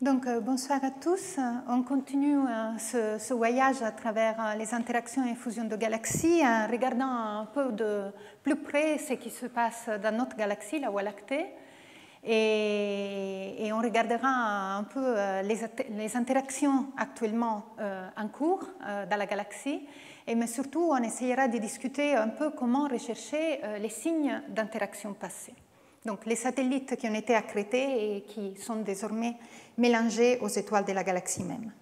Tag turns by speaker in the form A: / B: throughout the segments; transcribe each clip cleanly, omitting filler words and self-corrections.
A: Donc, bonsoir à tous. On continue ce voyage à travers les interactions et fusions de galaxies en regardant un peu de plus près ce qui se passe dans notre galaxie, la Voie lactée. Et on regardera un peu les interactions actuellement en cours dans la galaxie. Mais surtout, on essayera de discuter un peu comment rechercher les signes d'interaction passée. Donc, les satellites qui ont été accrétés et qui sont désormais mélangés aux étoiles de la galaxie même.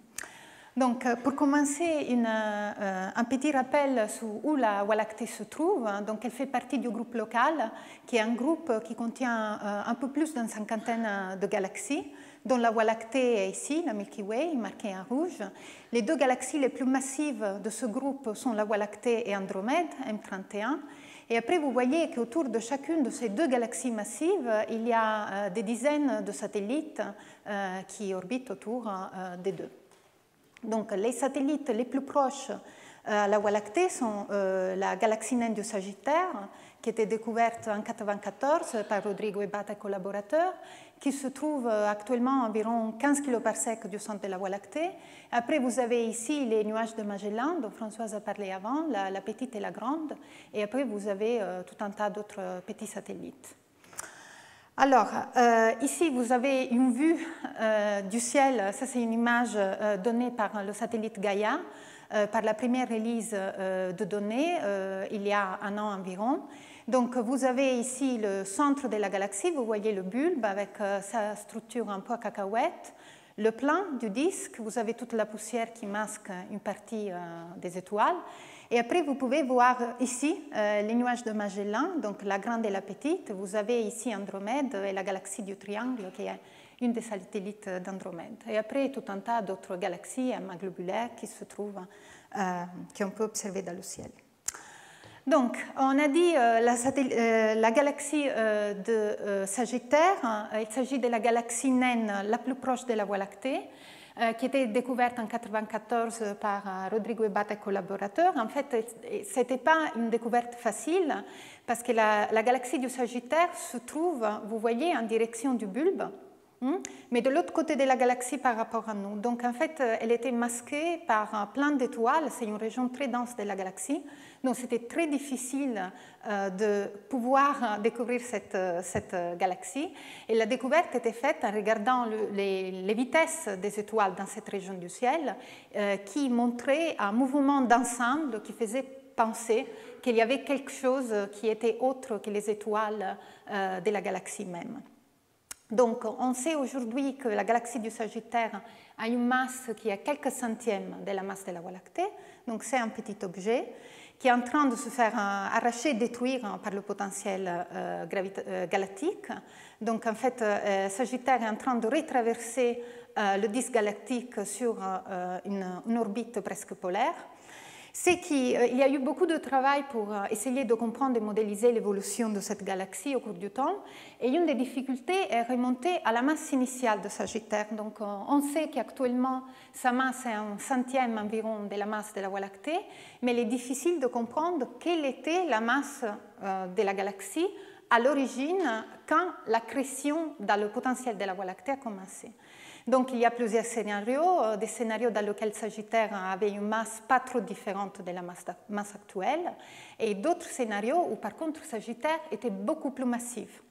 A: Donc, pour commencer, un petit rappel sur où la Voie lactée se trouve. Donc, elle fait partie du groupe local, qui est un groupe qui contient un peu plus d'une cinquantaine de galaxies, dont la Voie lactée est ici, la Milky Way, marquée en rouge. Les deux galaxies les plus massives de ce groupe sont la Voie lactée et Andromède, M31. Et après, vous voyez qu'autour de chacune de ces deux galaxies massives, il y a des dizaines de satellites qui orbitent autour des deux. Donc, les satellites les plus proches à la Voie lactée sont la galaxie naine du Sagittaire, qui a été découverte en 1994 par Rodrigo Ebata et collaborateurs, qui se trouve actuellement à environ 15 km/s du centre de la Voie lactée. Après, vous avez ici les nuages de Magellan, dont Françoise a parlé avant, la petite et la grande. Et après, vous avez tout un tas d'autres petits satellites. Alors, ici, vous avez une vue du ciel. Ça, c'est une image donnée par le satellite Gaia, par la première release de données, il y a un an environ. Donc, vous avez ici le centre de la galaxie. Vous voyez le bulbe avec sa structure un peu à cacahuète. Le plan du disque, vous avez toute la poussière qui masque une partie des étoiles. Et après, vous pouvez voir ici les nuages de Magellan, donc la grande et la petite. Vous avez ici Andromède et la galaxie du Triangle, qui est une des satellites d'Andromède. Et après, tout un tas d'autres galaxies globulaires qui se trouvent, qu'on peut observer dans le ciel. Donc, on a dit la galaxie de Sagittaire. Il s'agit de la galaxie naine la plus proche de la Voie lactée, qui a été découverte en 1994 par Rodrigo Ebata et collaborateurs. En fait, ce n'était pas une découverte facile, parce que la galaxie du Sagittaire se trouve, vous voyez, en direction du bulbe, mais de l'autre côté de la galaxie par rapport à nous. Donc, en fait, elle était masquée par plein d'étoiles. C'est une région très dense de la galaxie. Donc, c'était très difficile de pouvoir découvrir cette galaxie. Et la découverte était faite en regardant les vitesses des étoiles dans cette région du ciel, qui montraient un mouvement d'ensemble qui faisait penser qu'il y avait quelque chose qui était autre que les étoiles de la galaxie même. Donc, on sait aujourd'hui que la galaxie du Sagittaire a une masse qui est quelques centièmes de la masse de la Voie lactée. Donc, c'est un petit objet qui est en train de se faire arracher, détruire par le potentiel galactique. Donc, en fait, Sagittaire est en train de retraverser le disque galactique sur une orbite presque polaire. C'est qu'il y a eu beaucoup de travail pour essayer de comprendre et modéliser l'évolution de cette galaxie au cours du temps. Et une des difficultés est remontée à la masse initiale de Sagittaire. Donc, on sait qu'actuellement, sa masse est un centième environ de la masse de la Voie lactée, mais il est difficile de comprendre quelle était la masse de la galaxie à l'origine quand l'accrétion dans le potentiel de la Voie lactée a commencé. Donc, il y a plusieurs scénarios, des scénarios dans lesquels Sagittaire avait une masse pas trop différente de la masse actuelle, et d'autres scénarios où, par contre, Sagittaire était beaucoup plus massif.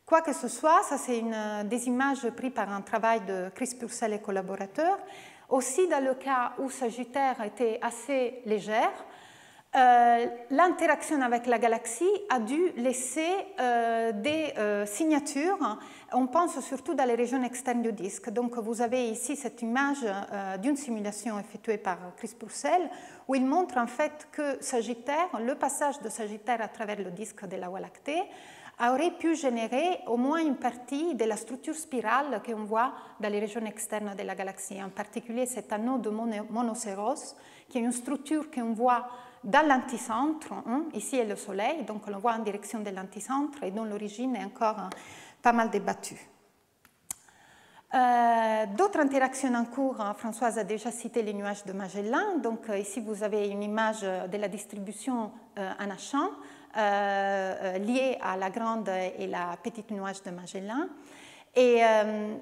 A: Quoi que ce soit, ça c'est des images prises par un travail de Chris Purcell et collaborateurs. Aussi, dans le cas où Sagittaire était assez légère, l'interaction avec la galaxie a dû laisser des signatures. On pense surtout dans les régions externes du disque. Donc, vous avez ici cette image d'une simulation effectuée par Chris Purcell, où il montre en fait que Sagittaire, le passage de Sagittaire à travers le disque de la Voie lactée, aurait pu générer au moins une partie de la structure spirale qu'on voit dans les régions externes de la galaxie. En particulier, cet anneau de monocéros, qui est une structure qu'on voit dans l'anticentre. Ici est le Soleil, donc on le voit en direction de l'anticentre et dont l'origine est encore pas mal débattue. D'autres interactions en cours, Françoise a déjà cité les nuages de Magellan. Donc ici, vous avez une image de la distribution en H1 liée à la grande et la petite nuage de Magellan. Et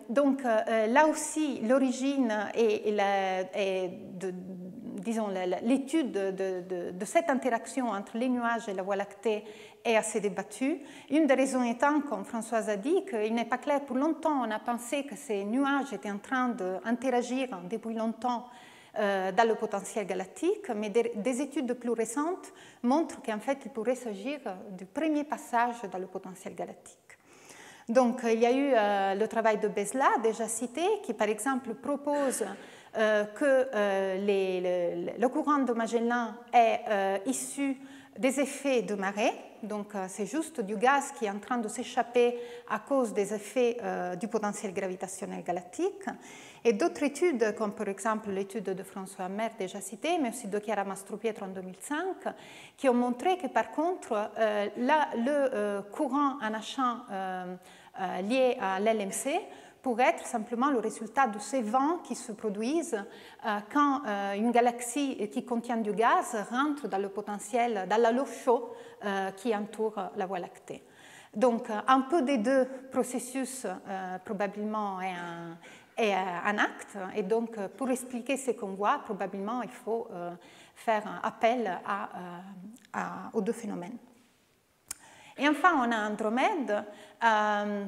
A: donc là aussi, l'origine et disons, l'étude de cette interaction entre les nuages et la Voie lactée est assez débattue. Une des raisons étant, comme Françoise a dit, qu'il n'est pas clair. Pour longtemps, on a pensé que ces nuages étaient en train d'interagir depuis longtemps dans le potentiel galactique, mais des études plus récentes montrent qu'en fait, il pourrait s'agir du premier passage dans le potentiel galactique. Donc, il y a eu le travail de Besla, déjà cité, qui, par exemple, propose que le courant de Magellan est issu des effets de marée. Donc, c'est juste du gaz qui est en train de s'échapper à cause des effets du potentiel gravitationnel galactique. Et d'autres études, comme par exemple l'étude de François Hammer déjà citée, mais aussi de Chiara Mastropietro en 2005, qui ont montré que par contre, le courant en un champ lié à l'LMC pourrait être simplement le résultat de ces vents qui se produisent quand une galaxie qui contient du gaz rentre dans le potentiel, dans l'halo chaud qui entoure la Voie lactée. Donc, un peu des deux processus probablement est un acte, et donc pour expliquer ce qu'on voit, probablement il faut faire appel aux deux phénomènes. Et enfin, on a Andromède,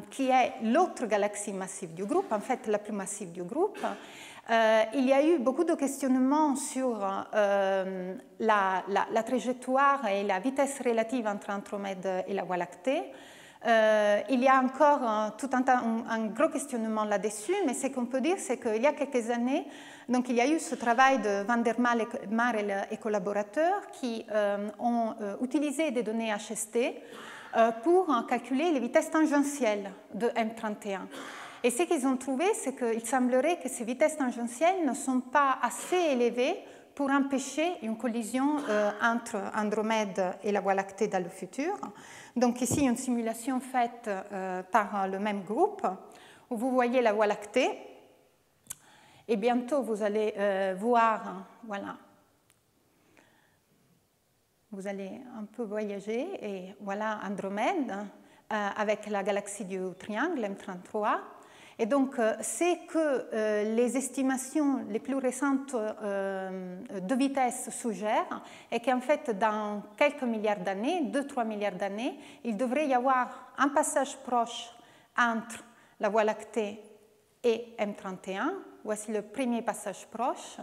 A: qui est l'autre galaxie massive du groupe, en fait la plus massive du groupe. Il y a eu beaucoup de questionnements sur la trajectoire et la vitesse relative entre Andromède et la Voie lactée. Il y a encore tout un gros questionnement là-dessus, mais ce qu'on peut dire, c'est qu'il y a quelques années, donc il y a eu ce travail de Van der Marel et collaborateurs qui ont utilisé des données HST pour calculer les vitesses tangentielles de M31. Et ce qu'ils ont trouvé, c'est qu'il semblerait que ces vitesses tangentielles ne sont pas assez élevées pour empêcher une collision entre Andromède et la Voie lactée dans le futur. Donc ici, une simulation faite par le même groupe, où vous voyez la Voie lactée, et bientôt vous allez voir, voilà, vous allez un peu voyager, et voilà Andromède, avec la galaxie du triangle, M33. Et donc, c'est que les estimations les plus récentes de vitesse suggèrent, et qu'en fait, dans quelques milliards d'années, 2-3 milliards d'années, il devrait y avoir un passage proche entre la Voie lactée et M31. Voici le premier passage proche.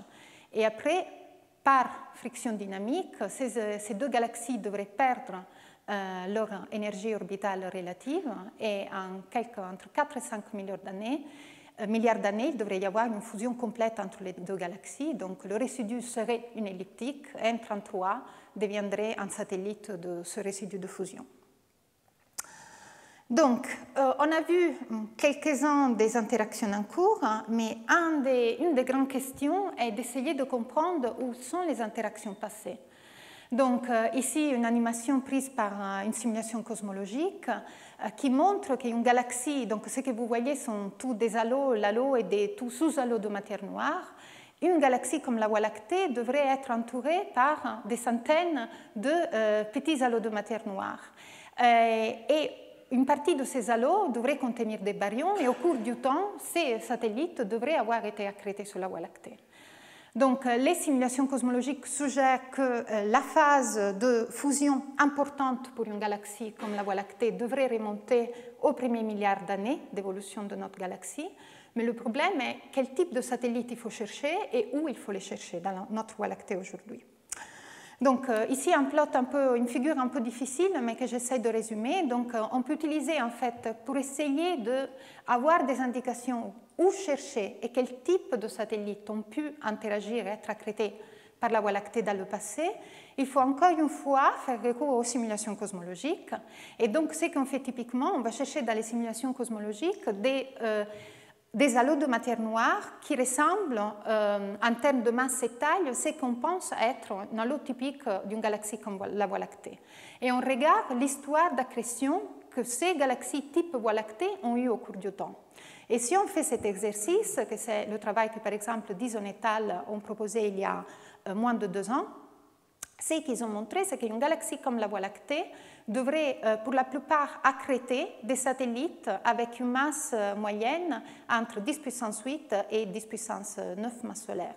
A: Et après, par friction dynamique, ces deux galaxies devraient perdre leur énergie orbitale relative, et entre 4 et 5 milliards d'années, il devrait y avoir une fusion complète entre les deux galaxies. Donc le résidu serait une elliptique, M33 deviendrait un satellite de ce résidu de fusion. Donc, on a vu quelques-uns des interactions en cours, mais une des grandes questions est d'essayer de comprendre où sont les interactions passées. Donc, ici, une animation prise par une simulation cosmologique qui montre qu'une galaxie, donc ce que vous voyez sont tous des halos, l'halo et des tous sous-halos de matière noire. Une galaxie comme la Voie lactée devrait être entourée par des centaines de petits halos de matière noire. Et une partie de ces halos devrait contenir des baryons, et au cours du temps, ces satellites devraient avoir été accrétés sur la Voie lactée. Donc, les simulations cosmologiques suggèrent que la phase de fusion importante pour une galaxie comme la Voie lactée devrait remonter au premier milliard d'années d'évolution de notre galaxie. Mais le problème est quel type de satellite il faut chercher et où il faut les chercher dans notre Voie lactée aujourd'hui. Donc, ici, une figure un peu difficile, mais que j'essaie de résumer. Donc, on peut utiliser, en fait, pour essayer d'avoir des indications où chercher et quel type de satellites ont pu interagir et être accrétés par la Voie lactée dans le passé, il faut encore une fois faire recours aux simulations cosmologiques. Et donc, ce qu'on fait typiquement, on va chercher dans les simulations cosmologiques des halos de matière noire qui ressemblent, en termes de masse et taille, à ce qu'on pense être un halo typique d'une galaxie comme la Voie lactée. Et on regarde l'histoire d'accrétion que ces galaxies type Voie lactée ont eu au cours du temps. Et si on fait cet exercice, que c'est le travail que, par exemple, Dizon et al. Ont proposé il y a moins de 2 ans, Ce qu'ils ont montré, c'est qu'une galaxie comme la Voie lactée devrait pour la plupart accréter des satellites avec une masse moyenne entre 10 puissance 8 et 10 puissance 9 masses solaires.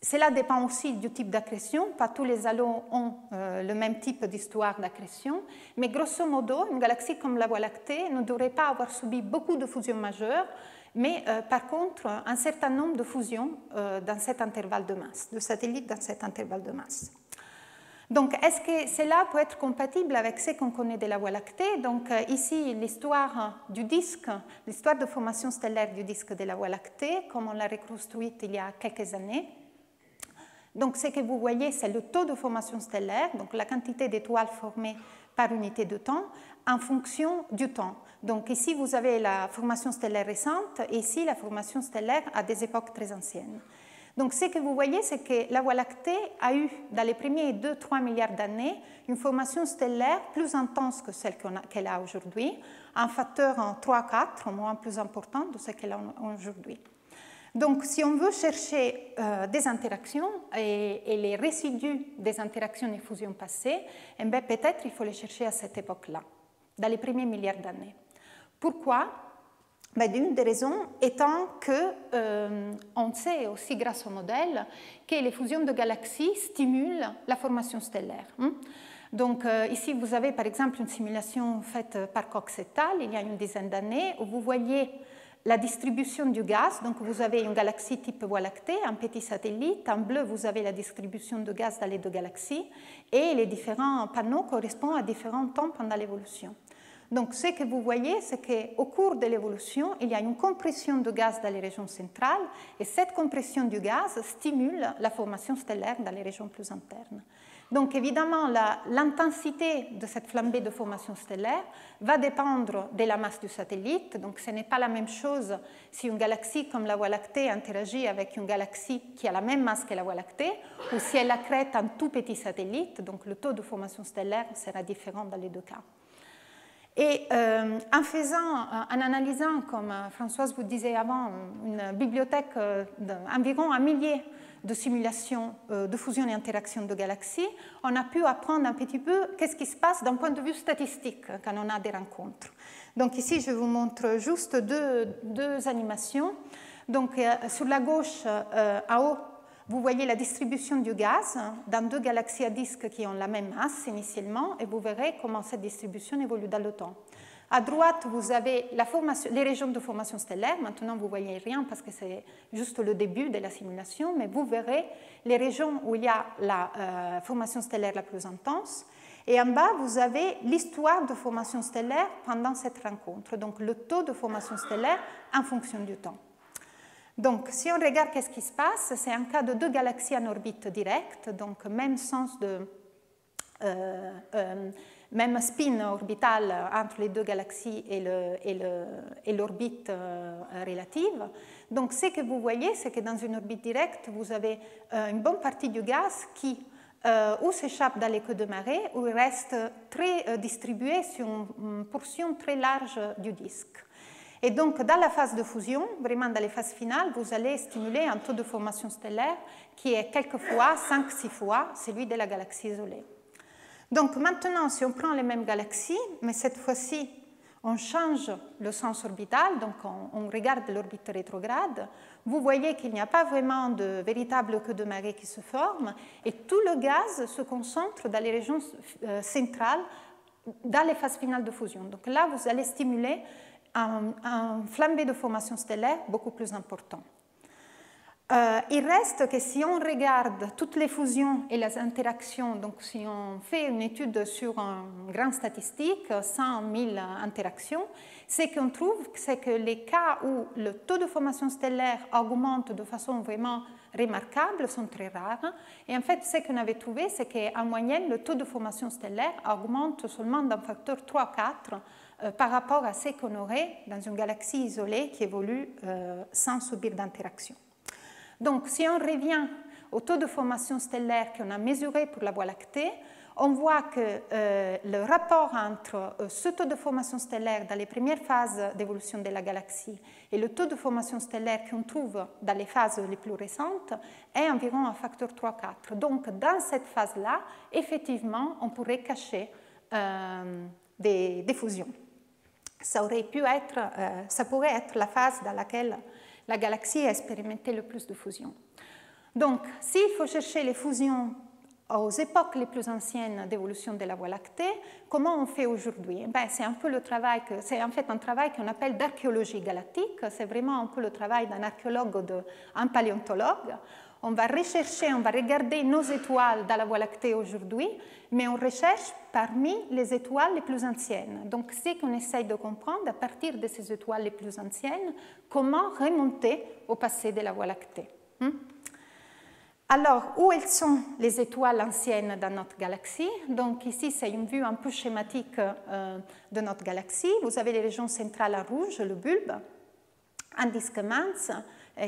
A: Cela dépend aussi du type d'accrétion. Pas tous les halos ont le même type d'histoire d'accrétion, mais grosso modo, une galaxie comme la Voie lactée ne devrait pas avoir subi beaucoup de fusions majeures, mais par contre, un certain nombre de fusions dans cet intervalle de masse, de satellites dans cet intervalle de masse. Donc, est-ce que cela peut être compatible avec ce qu'on connaît de la Voie lactée? Donc, ici, l'histoire du disque, l'histoire de formation stellaire du disque de la Voie lactée, comme on l'a reconstruite il y a quelques années. Donc, ce que vous voyez, c'est le taux de formation stellaire, donc la quantité d'étoiles formées par unité de temps, en fonction du temps. Donc, ici, vous avez la formation stellaire récente, et ici, la formation stellaire à des époques très anciennes. Donc, ce que vous voyez, c'est que la Voie lactée a eu, dans les premiers 2-3 milliards d'années, une formation stellaire plus intense que celle qu'elle a aujourd'hui, un facteur en 3-4, au moins plus important de ce qu'elle a aujourd'hui. Donc, si on veut chercher des interactions et les résidus des interactions et fusions passées, eh bien, peut-être il faut les chercher à cette époque-là, dans les premiers milliards d'années. Pourquoi? Une des raisons étant qu'on sait aussi grâce au modèle que les fusions de galaxies stimulent la formation stellaire. Donc ici vous avez par exemple une simulation faite par Cox et al. Il y a une dizaine d'années où vous voyez la distribution du gaz. Donc vous avez une galaxie type Voie lactée, un petit satellite. En bleu vous avez la distribution de gaz dans les deux galaxies et les différents panneaux correspondent à différents temps pendant l'évolution. Donc, ce que vous voyez, c'est qu'au cours de l'évolution, il y a une compression de gaz dans les régions centrales, et cette compression du gaz stimule la formation stellaire dans les régions plus internes. Donc, évidemment, l'intensité de cette flambée de formation stellaire va dépendre de la masse du satellite. Donc, ce n'est pas la même chose si une galaxie comme la Voie lactée interagit avec une galaxie qui a la même masse que la Voie lactée, ou si elle accrète un tout petit satellite. Donc, le taux de formation stellaire sera différent dans les deux cas. Et en analysant, comme Françoise vous disait avant, une bibliothèque d'environ 1 millier de simulations de fusion et interaction de galaxies, on a pu apprendre un petit peu qu'est-ce qui se passe d'un point de vue statistique quand on a des rencontres. Donc ici, je vous montre juste deux animations. Donc sur la gauche, en haut, vous voyez la distribution du gaz dans deux galaxies à disque qui ont la même masse initialement, et vous verrez comment cette distribution évolue dans le temps. À droite, vous avez les régions de formation stellaire. Maintenant, vous ne voyez rien parce que c'est juste le début de la simulation, mais vous verrez les régions où il y a la formation stellaire la plus intense. Et en bas, vous avez l'histoire de formation stellaire pendant cette rencontre, donc le taux de formation stellaire en fonction du temps. Donc, si on regarde qu'est-ce qui se passe, c'est un cas de deux galaxies en orbite directe, donc même sens de même spin orbital entre les deux galaxies et l'orbite relative. Donc, ce que vous voyez, c'est que dans une orbite directe, vous avez une bonne partie du gaz qui ou s'échappe dans les queues de marée, ou reste très distribué sur une portion très large du disque. Et donc, dans la phase de fusion, vraiment dans les phases finales, vous allez stimuler un taux de formation stellaire qui est quelquefois 5-6 fois celui de la galaxie isolée. Donc maintenant, si on prend les mêmes galaxies, mais cette fois-ci, on change le sens orbital, donc on regarde l'orbite rétrograde, vous voyez qu'il n'y a pas vraiment de véritable queue de marée qui se forme, et tout le gaz se concentre dans les régions centrales, dans les phases finales de fusion. Donc là, vous allez stimuler un flambée de formation stellaire beaucoup plus important. Il reste que si on regarde toutes les fusions et les interactions, donc si on fait une étude sur un grand statistique, 100 000 interactions, ce qu'on trouve, c'est que les cas où le taux de formation stellaire augmente de façon vraiment remarquable sont très rares. Et en fait, ce qu'on avait trouvé, c'est qu'en moyenne, le taux de formation stellaire augmente seulement d'un facteur 3-4 par rapport à ce qu'on aurait dans une galaxie isolée qui évolue sans subir d'interaction. Donc, si on revient au taux de formation stellaire qu'on a mesuré pour la Voie lactée, on voit que le rapport entre ce taux de formation stellaire dans les premières phases d'évolution de la galaxie et le taux de formation stellaire qu'on trouve dans les phases les plus récentes est environ un facteur 3-4. Donc, dans cette phase-là, effectivement, on pourrait cacher des fusions. Ça pourrait être la phase dans laquelle la galaxie a expérimenté le plus de fusions. Donc, s'il faut chercher les fusions aux époques les plus anciennes d'évolution de la Voie lactée, comment on fait aujourd'hui? C'est un peu le travail, c'est en fait un travail qu'on appelle d'archéologie galactique. C'est vraiment un peu le travail d'un archéologue ou d'un paléontologue. On va rechercher, on va regarder nos étoiles dans la Voie lactée aujourd'hui, mais on recherche parmi les étoiles les plus anciennes. Donc, c'est qu'on essaye de comprendre à partir de ces étoiles les plus anciennes comment remonter au passé de la Voie lactée. Alors, où elles sont les étoiles anciennes dans notre galaxie? Donc ici, c'est une vue un peu schématique de notre galaxie. Vous avez les régions centrales en rouge, le bulbe, un disque mince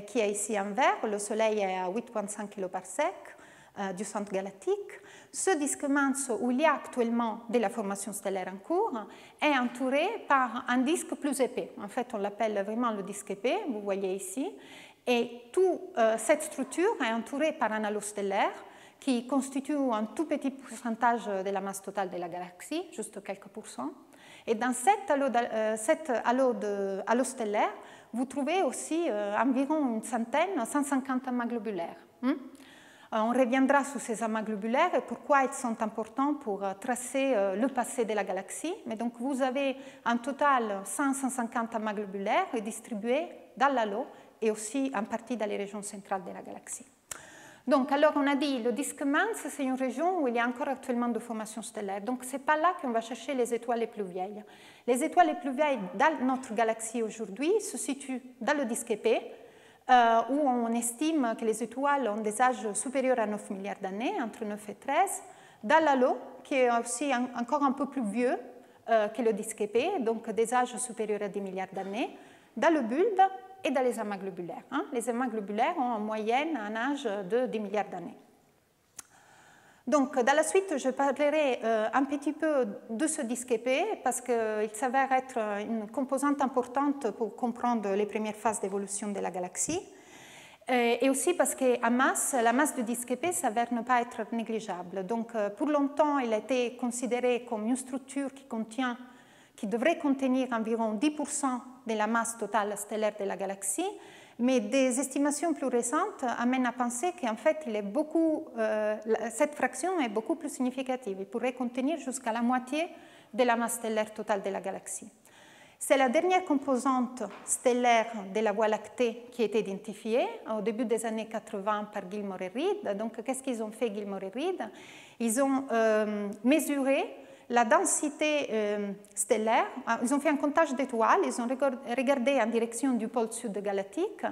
A: qui est ici en vert. Le Soleil est à 8,5 kPa du centre galactique. Ce disque mince où il y a actuellement de la formation stellaire en cours est entouré par un disque plus épais. En fait, on l'appelle vraiment le disque épais, vous voyez ici. Et toute cette structure est entourée par un halo stellaire qui constitue un tout petit pourcentage de la masse totale de la galaxie, juste quelques pourcents. Et dans cet halo stellaire, vous trouvez aussi environ une centaine, 150 amas globulaires. On reviendra sur ces amas globulaires et pourquoi ils sont importants pour tracer le passé de la galaxie. Mais donc, vous avez en total 150 amas globulaires distribués dans l'halo et aussi en partie dans les régions centrales de la galaxie. Donc, alors on a dit, le disque mince, c'est une région où il y a encore actuellement de formation stellaire. Donc, ce n'est pas là qu'on va chercher les étoiles les plus vieilles. Les étoiles les plus vieilles dans notre galaxie aujourd'hui se situent dans le disque épais, où on estime que les étoiles ont des âges supérieurs à 9 milliards d'années, entre 9 et 13, dans l'halo, qui est aussi encore un peu plus vieux que le disque épais, donc des âges supérieurs à 10 milliards d'années, dans le bulbe, et dans les amas globulaires. Les amas globulaires ont en moyenne un âge de 10 milliards d'années. Donc, dans la suite, je parlerai un petit peu de ce disque épais parce qu'il s'avère être une composante importante pour comprendre les premières phases d'évolution de la galaxie. Et aussi parce que la masse du disque épais s'avère ne pas être négligeable. Donc, pour longtemps, il a été considéré comme une structure qui devrait contenir environ 10% de la masse totale stellaire de la galaxie, mais des estimations plus récentes amènent à penser qu'en fait, cette fraction est beaucoup plus significative. Il pourrait contenir jusqu'à la moitié de la masse stellaire totale de la galaxie. C'est la dernière composante stellaire de la Voie lactée qui a été identifiée au début des années 80 par Gilmore et Reed. Donc, qu'est-ce qu'ils ont fait, Gilmore et Reed? Ils ont mesuré la densité stellaire. Ils ont fait un comptage d'étoiles, ils ont regardé en direction du pôle sud galactique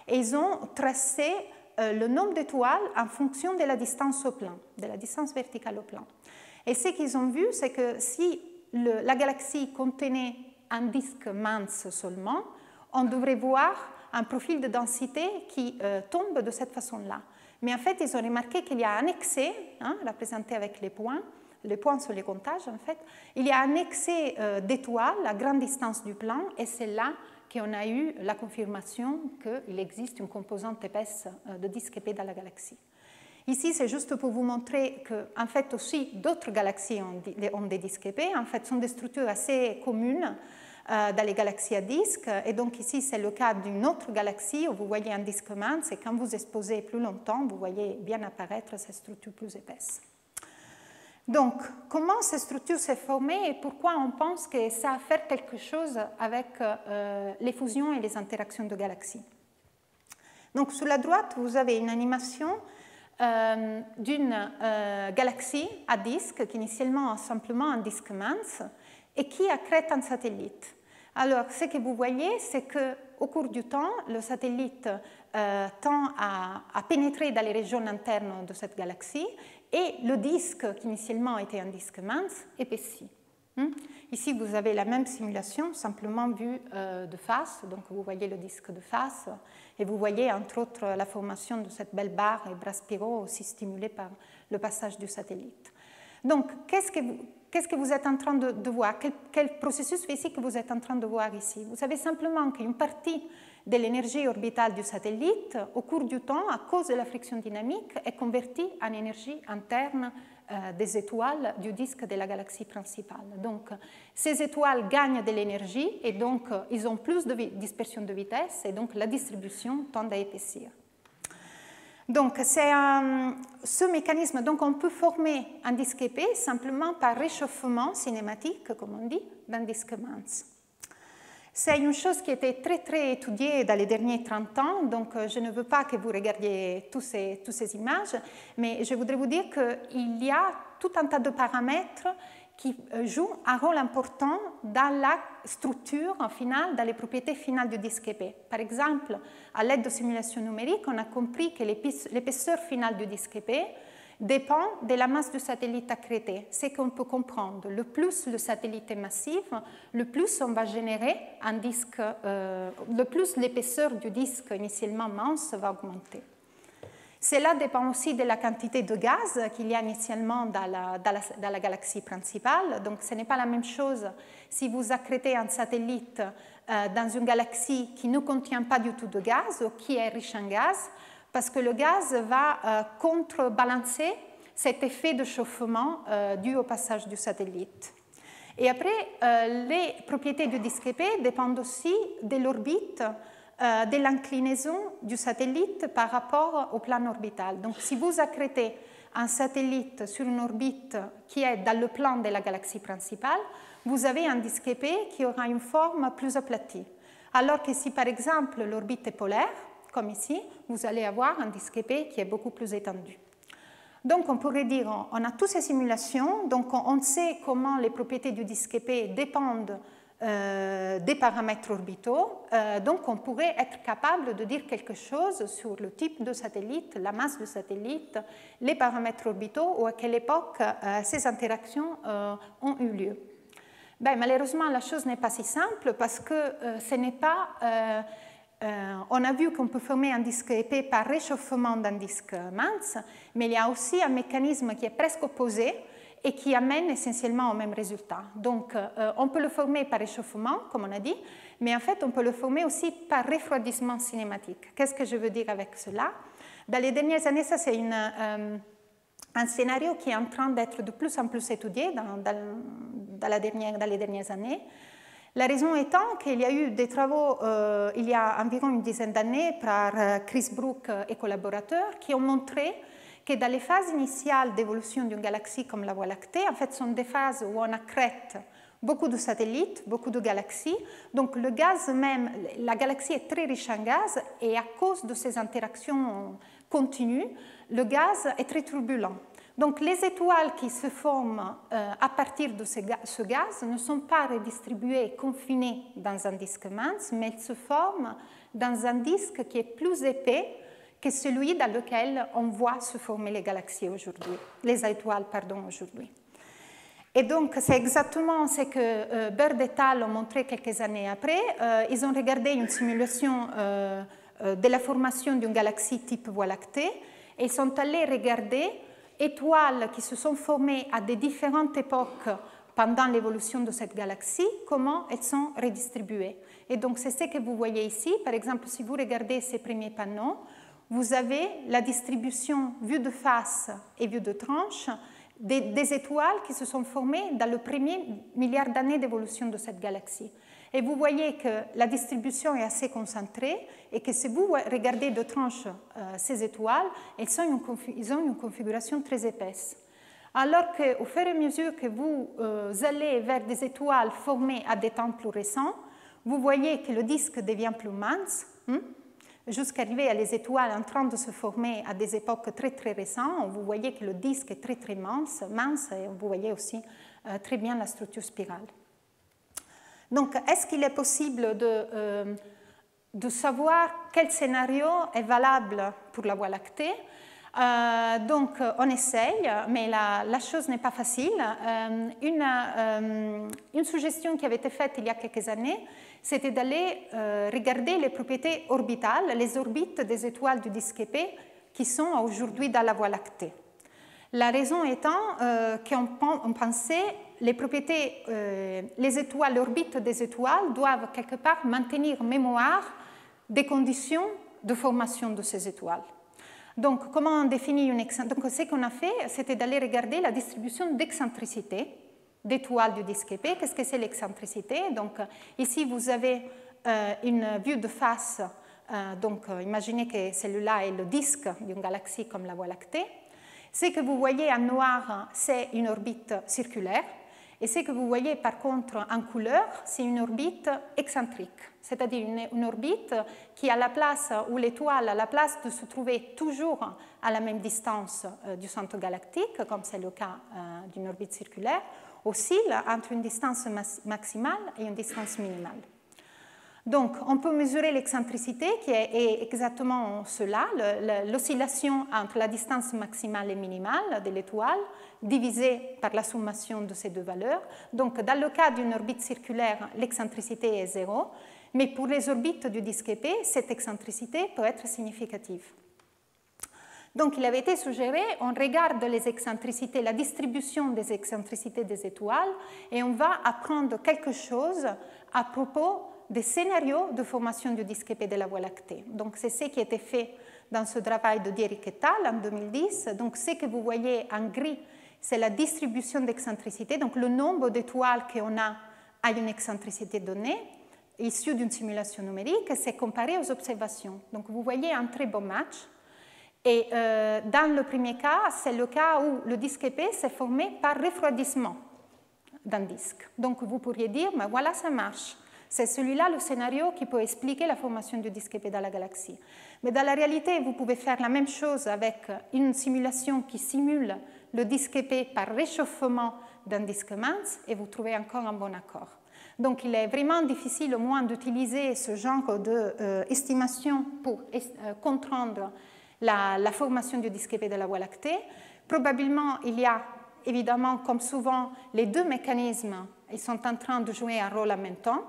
A: et ils ont tracé le nombre d'étoiles en fonction de la distance au plan, de la distance verticale au plan. Et ce qu'ils ont vu, c'est que si la galaxie contenait un disque mince seulement, on devrait voir un profil de densité qui tombe de cette façon-là. Mais en fait, ils ont remarqué qu'il y a un excès, représenté avec les points sur les comptages, en fait, il y a un excès d'étoiles à grande distance du plan, et c'est là qu'on a eu la confirmation qu'il existe une composante épaisse de disque épais dans la galaxie. Ici, c'est juste pour vous montrer qu'en fait aussi d'autres galaxies ont des disques épais. En fait, ce sont des structures assez communes dans les galaxies à disques. Et donc ici, c'est le cas d'une autre galaxie où vous voyez un disque mince, et quand vous exposez plus longtemps, vous voyez bien apparaître ces structures plus épaisses. Donc, comment cette structure s'est formée et pourquoi on pense que ça a à faire quelque chose avec les fusions et les interactions de galaxies? Donc, sur la droite, vous avez une animation d'une galaxie à disque qui initialement a simplement un disque mince et qui accrète un satellite. Alors, ce que vous voyez, c'est qu'au cours du temps, le satellite tend à pénétrer dans les régions internes de cette galaxie et le disque, qui initialement était un disque mince, épaissit. Ici, vous avez la même simulation, simplement vue de face. Donc, vous voyez le disque de face et vous voyez, entre autres, la formation de cette belle barre et bras spiraux aussi stimulée par le passage du satellite. Donc, qu'est-ce que vous êtes en train de voir? Quel processus physique vous êtes en train de voir ici? Vous savez simplement qu'une partie de l'énergie orbitale du satellite, au cours du temps, à cause de la friction dynamique, est convertie en énergie interne des étoiles du disque de la galaxie principale. Donc, ces étoiles gagnent de l'énergie et donc ils ont plus de dispersion de vitesse et donc la distribution tend à épaissir. Donc, c'est ce mécanisme. Donc, on peut former un disque épais simplement par réchauffement cinématique, comme on dit, d'un disque mince. C'est une chose qui a été très étudiée dans les derniers 30 ans, donc je ne veux pas que vous regardiez toutes ces images, mais je voudrais vous dire qu'il y a tout un tas de paramètres qui jouent un rôle important dans la structure finale, dans les propriétés finales du disque épais. Par exemple, à l'aide de simulations numériques, on a compris que l'épaisseur finale du disque épais dépend de la masse du satellite accrété. C'est qu'on peut comprendre. Le plus le satellite est massif, le plus on va générer un disque, le plus l'épaisseur du disque initialement mince va augmenter. Cela dépend aussi de la quantité de gaz qu'il y a initialement dans la galaxie principale. Donc, ce n'est pas la même chose si vous accrétez un satellite dans une galaxie qui ne contient pas du tout de gaz ou qui est riche en gaz, parce que le gaz va contrebalancer cet effet de chauffement dû au passage du satellite. Et après, les propriétés du disque épais dépendent aussi de l'orbite, de l'inclinaison du satellite par rapport au plan orbital. Donc, si vous accrétez un satellite sur une orbite qui est dans le plan de la galaxie principale, vous avez un disque épais qui aura une forme plus aplatie. Alors que si, par exemple, l'orbite est polaire, comme ici, vous allez avoir un disque épais qui est beaucoup plus étendu. Donc, on pourrait dire, on a toutes ces simulations, donc on sait comment les propriétés du disque épais dépendent des paramètres orbitaux, donc on pourrait être capable de dire quelque chose sur le type de satellite, la masse du satellite, les paramètres orbitaux ou à quelle époque ces interactions ont eu lieu. Ben, malheureusement, la chose n'est pas si simple parce que ce n'est pas... on a vu qu'on peut former un disque épais par réchauffement d'un disque mince, mais il y a aussi un mécanisme qui est presque opposé et qui amène essentiellement au même résultat. Donc, on peut le former par réchauffement, comme on a dit, mais en fait, on peut le former aussi par refroidissement cinématique. Qu'est-ce que je veux dire avec cela? Dans les dernières années, ça c'est un scénario qui est en train d'être de plus en plus étudié dans les dernières années. La raison étant qu'il y a eu des travaux il y a environ une dizaine d'années par Chris Brook et collaborateurs qui ont montré que dans les phases initiales d'évolution d'une galaxie comme la Voie lactée, en fait, sont des phases où on accrète beaucoup de satellites, beaucoup de galaxies. Donc, le gaz même, la galaxie est très riche en gaz et à cause de ces interactions continues, le gaz est très turbulent. Donc, les étoiles qui se forment à partir de ce gaz ne sont pas redistribuées et confinées dans un disque mince, mais elles se forment dans un disque qui est plus épais que celui dans lequel on voit se former les galaxies aujourd'hui, les étoiles, pardon, aujourd'hui. Et donc, c'est exactement ce que Bird et al. Ont montré quelques années après. Ils ont regardé une simulation de la formation d'une galaxie type Voie lactée et ils sont allés regarder étoiles qui se sont formées à des différentes époques pendant l'évolution de cette galaxie, comment elles sont redistribuées. Et donc, c'est ce que vous voyez ici. Par exemple, si vous regardez ces premiers panneaux, vous avez la distribution vue de face et vue de tranche des étoiles qui se sont formées dans le premier milliard d'années d'évolution de cette galaxie. Et vous voyez que la distribution est assez concentrée et que si vous regardez de tranche ces étoiles, ils ont une configuration très épaisse. Alors qu'au fur et à mesure que vous allez vers des étoiles formées à des temps plus récents, vous voyez que le disque devient plus mince, jusqu'à arriver à les étoiles en train de se former à des époques très récentes. Vous voyez que le disque est très mince et vous voyez aussi très bien la structure spirale. Donc, est-ce qu'il est possible de savoir quel scénario est valable pour la Voie lactée? Donc, on essaye, mais la chose n'est pas facile. Une suggestion qui avait été faite il y a quelques années, c'était d'aller regarder les propriétés orbitales, les orbites des étoiles du disque épais qui sont aujourd'hui dans la Voie lactée. La raison étant qu'on pensait les orbites des étoiles doivent quelque part maintenir mémoire des conditions de formation de ces étoiles. Donc, comment on définit une excentricité? Donc, ce qu'on a fait, c'était d'aller regarder la distribution d'excentricité d'étoiles du disque épais. Qu'est-ce que c'est l'excentricité? Donc, ici, vous avez une vue de face. Donc, imaginez que celui-là est le disque d'une galaxie comme la Voie lactée. Ce que vous voyez en noir, c'est une orbite circulaire. Et ce que vous voyez par contre en couleur, c'est une orbite excentrique, c'est-à-dire une orbite qui a la place où l'étoile a la place de se trouver toujours à la même distance du centre galactique, comme c'est le cas d'une orbite circulaire, oscille entre une distance maximale et une distance minimale. Donc, on peut mesurer l'excentricité qui est exactement cela, l'oscillation entre la distance maximale et minimale de l'étoile divisée par la sommation de ces deux valeurs. Donc, dans le cas d'une orbite circulaire, l'excentricité est 0, mais pour les orbites du disque épais, cette excentricité peut être significative. Donc, il avait été suggéré, on regarde les excentricités, la distribution des excentricités des étoiles, et on va apprendre quelque chose à propos des scénarios de formation du disque épais de la Voie lactée. Donc, c'est ce qui a été fait dans ce travail de Dierik et al. En 2010. Donc, ce que vous voyez en gris, c'est la distribution d'excentricité, donc le nombre d'étoiles qu'on a à une excentricité donnée, issue d'une simulation numérique, c'est comparé aux observations. Donc, vous voyez un très bon match. Et dans le premier cas, c'est le cas où le disque épais s'est formé par refroidissement d'un disque. Donc, vous pourriez dire, mais voilà, ça marche. C'est celui-là le scénario qui peut expliquer la formation du disque épais dans la galaxie. Mais dans la réalité, vous pouvez faire la même chose avec une simulation qui simule le disque épais par réchauffement d'un disque mince et vous trouvez encore un bon accord. Donc, il est vraiment difficile au moins d'utiliser ce genre d'estimation pour comprendre la formation du disque épais de la Voie lactée. Probablement, il y a évidemment, comme souvent, les deux mécanismes, ils sont en train de jouer un rôle en même temps.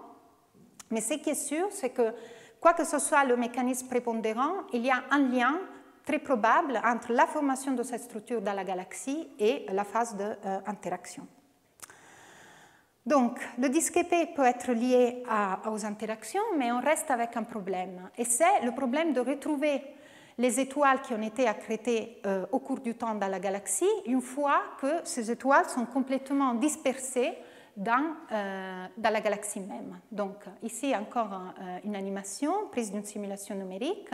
A: Mais ce qui est sûr, c'est que, quoi que ce soit le mécanisme prépondérant, il y a un lien très probable entre la formation de cette structure dans la galaxie et la phase d'interaction. Donc, le disque épais peut être lié aux interactions, mais on reste avec un problème. Et c'est le problème de retrouver les étoiles qui ont été accrétées au cours du temps dans la galaxie, une fois que ces étoiles sont complètement dispersées dans la galaxie même. Donc, ici, encore une animation prise d'une simulation numérique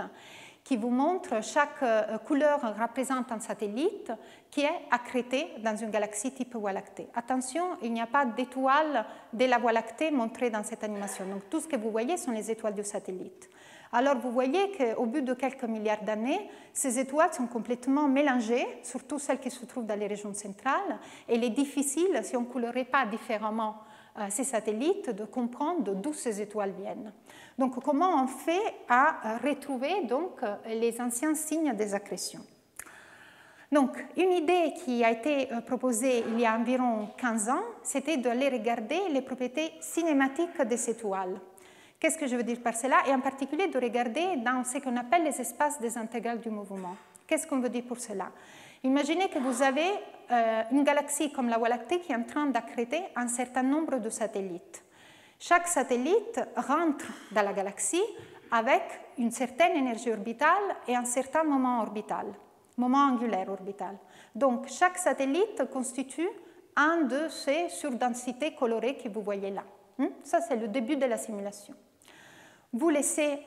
A: qui vous montre chaque couleur représente un satellite qui est accrété dans une galaxie type Voie lactée. Attention, il n'y a pas d'étoiles de la Voie lactée montrées dans cette animation. Donc, tout ce que vous voyez sont les étoiles du satellite. Alors, vous voyez qu'au bout de quelques milliards d'années, ces étoiles sont complètement mélangées, surtout celles qui se trouvent dans les régions centrales, et il est difficile, si on ne colorait pas différemment ces satellites, de comprendre d'où ces étoiles viennent. Donc, comment on fait à retrouver donc, les anciens signes des accrétions? Donc, une idée qui a été proposée il y a environ 15 ans, c'était d'aller regarder les propriétés cinématiques des étoiles. Qu'est-ce que je veux dire par cela? Et en particulier de regarder dans ce qu'on appelle les espaces des intégrales du mouvement. Qu'est-ce qu'on veut dire pour cela? Imaginez que vous avez une galaxie comme la Voie lactée qui est en train d'accréter un certain nombre de satellites. Chaque satellite rentre dans la galaxie avec une certaine énergie orbitale et un certain moment orbital, moment angulaire orbital. Donc, chaque satellite constitue un de ces surdensités colorées que vous voyez là. Ça, c'est le début de la simulation. Vous laissez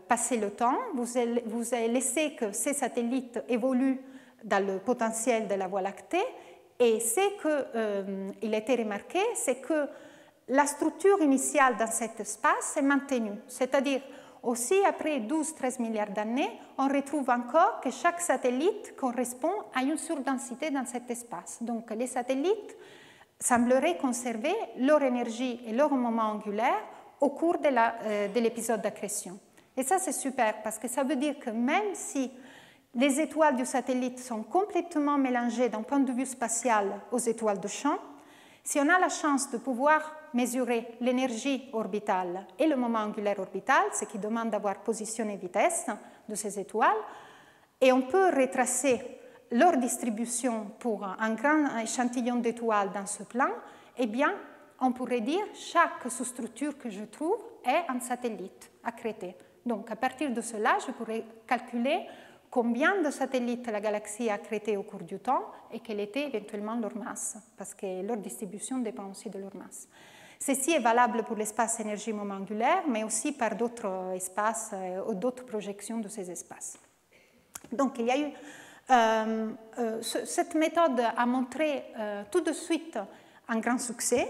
A: passer le temps, vous laissez que ces satellites évoluent dans le potentiel de la Voie lactée, et ce qu'il a été remarqué, c'est que la structure initiale dans cet espace est maintenue, c'est-à-dire aussi après 12-13 milliards d'années, on retrouve encore que chaque satellite correspond à une surdensité dans cet espace. Donc les satellites sembleraient conserver leur énergie et leur moment angulaire au cours de l'épisode d'accrétion. Et ça, c'est super, parce que ça veut dire que même si les étoiles du satellite sont complètement mélangées d'un point de vue spatial aux étoiles de champ. Si on a la chance de pouvoir mesurer l'énergie orbitale et le moment angulaire orbital, ce qui demande d'avoir position et vitesse de ces étoiles, et on peut retracer leur distribution pour un grand échantillon d'étoiles dans ce plan, eh bien, on pourrait dire que chaque sous-structure que je trouve est un satellite accrété. Donc, à partir de cela, je pourrais calculer combien de satellites la galaxie a accrété au cours du temps et quelle était éventuellement leur masse, parce que leur distribution dépend aussi de leur masse. Ceci est valable pour l'espace énergie-moment angulaire, mais aussi par d'autres espaces ou d'autres projections de ces espaces. Donc, il y a eu cette méthode a montré tout de suite un grand succès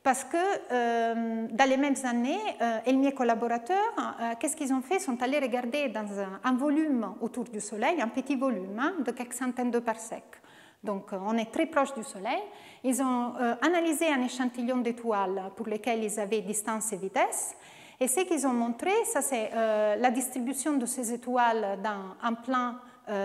A: parce que dans les mêmes années, et mes collaborateurs, qu'est-ce qu'ils ont fait? Ils sont allés regarder dans un volume autour du Soleil, un petit volume de quelques centaines de parsecs. Donc, on est très proche du Soleil. Ils ont analysé un échantillon d'étoiles pour lesquelles ils avaient distance et vitesse. Et ce qu'ils ont montré, ça c'est la distribution de ces étoiles dans un plan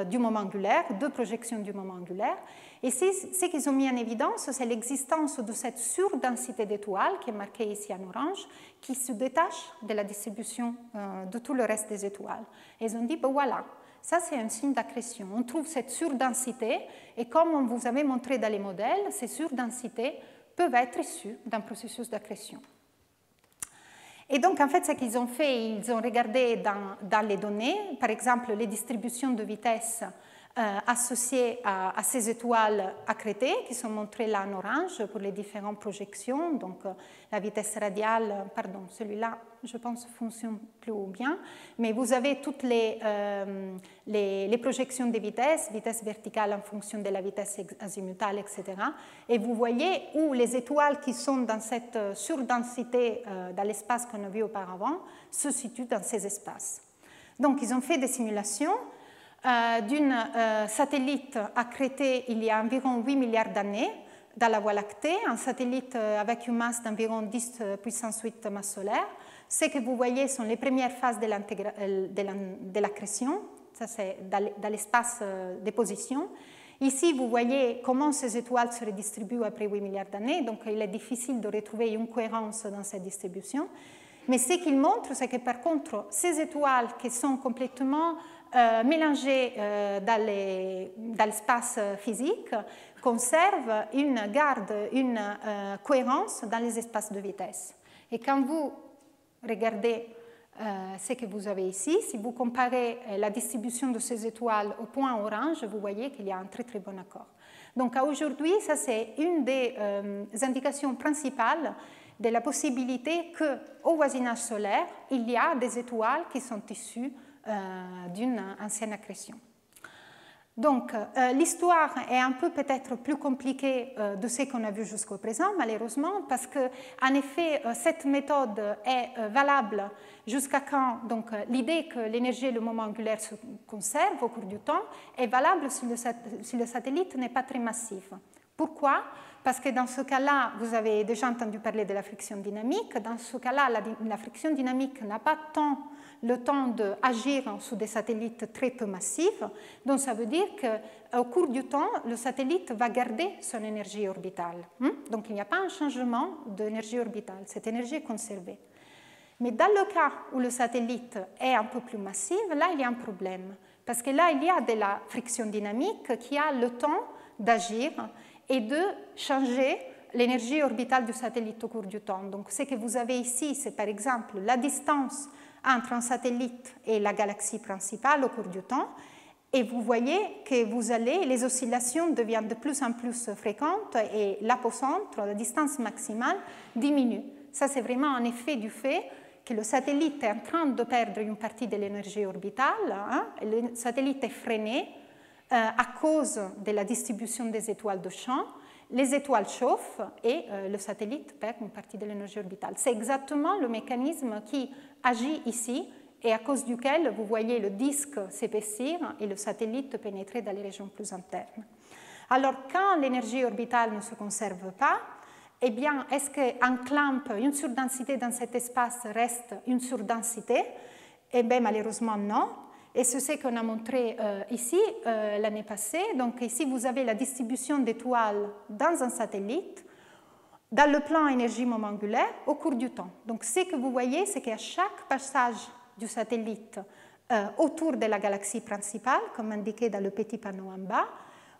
A: du moment angulaire, deux projections du moment angulaire. Et ce qu'ils ont mis en évidence, c'est l'existence de cette surdensité d'étoiles, qui est marquée ici en orange, qui se détache de la distribution de tout le reste des étoiles. Et ils ont dit, ben voilà, ça c'est un signe d'accrétion. On trouve cette surdensité, et comme on vous avait montré dans les modèles, ces surdensités peuvent être issues d'un processus d'accrétion. Et donc, en fait, ce qu'ils ont fait, ils ont regardé dans les données, par exemple, les distributions de vitesse associées à ces étoiles accrétées, qui sont montrées là en orange pour les différentes projections. Donc, la vitesse radiale, pardon, celui-là, je pense, fonctionne plus bien. Mais vous avez toutes les projections des vitesses, vitesse verticale en fonction de la vitesse azimutale, etc. Et vous voyez où les étoiles qui sont dans cette surdensité dans l'espace qu'on a vu auparavant se situent dans ces espaces. Donc, ils ont fait des simulations d'une satellite accrétée il y a environ 8 milliards d'années dans la Voie lactée, un satellite avec une masse d'environ 10 puissance 8 masse solaire. Ce que vous voyez sont les premières phases de l'accrétion, ça c'est dans l'espace des positions. Ici, vous voyez comment ces étoiles se redistribuent après 8 milliards d'années, donc il est difficile de retrouver une cohérence dans cette distribution. Mais ce qu'il montre, c'est que par contre, ces étoiles qui sont complètement mélangées dans l'espace physique gardent une cohérence dans les espaces de vitesse. Et quand vous regardez ce que vous avez ici, si vous comparez la distribution de ces étoiles au point orange, vous voyez qu'il y a un très très bon accord. Donc aujourd'hui, ça c'est une des indications principales de la possibilité qu'au voisinage solaire, il y a des étoiles qui sont issues d'une ancienne accrétion. Donc, l'histoire est un peu peut-être plus compliquée de ce qu'on a vu jusqu'au présent, malheureusement, parce qu'en effet, cette méthode est valable jusqu'à quand l'idée que l'énergie et le moment angulaire se conservent au cours du temps est valable si le satellite n'est pas très massif. Pourquoi? Parce que dans ce cas-là, vous avez déjà entendu parler de la friction dynamique. Dans ce cas-là, la friction dynamique n'a pas tant le temps d'agir sous des satellites très peu massifs. Donc, ça veut dire qu'au cours du temps, le satellite va garder son énergie orbitale. Donc, il n'y a pas un changement d'énergie orbitale. Cette énergie est conservée. Mais dans le cas où le satellite est un peu plus massif, là, il y a un problème. Parce que là, il y a de la friction dynamique qui a le temps d'agir et de changer l'énergie orbitale du satellite au cours du temps. Donc, ce que vous avez ici, c'est par exemple la distance entre un satellite et la galaxie principale au cours du temps. Et vous voyez que les oscillations deviennent de plus en plus fréquentes et l'apocentre, la distance maximale, diminue. Ça, c'est vraiment un effet du fait que le satellite est en train de perdre une partie de l'énergie orbitale. Le satellite est freiné à cause de la distribution des étoiles de champ. Les étoiles chauffent et le satellite perd une partie de l'énergie orbitale. C'est exactement le mécanisme qui agit ici et à cause duquel vous voyez le disque s'épaissir et le satellite pénétrer dans les régions plus internes. Alors, quand l'énergie orbitale ne se conserve pas, eh bien, est-ce qu'un clamp, une surdensité dans cet espace reste une surdensité? Eh bien, malheureusement, non. et c'est ce qu'on a montré ici l'année passée. Donc ici, vous avez la distribution d'étoiles dans un satellite, dans le plan énergie-moment angulaire, au cours du temps. Donc ce que vous voyez, c'est qu'à chaque passage du satellite autour de la galaxie principale, comme indiqué dans le petit panneau en bas,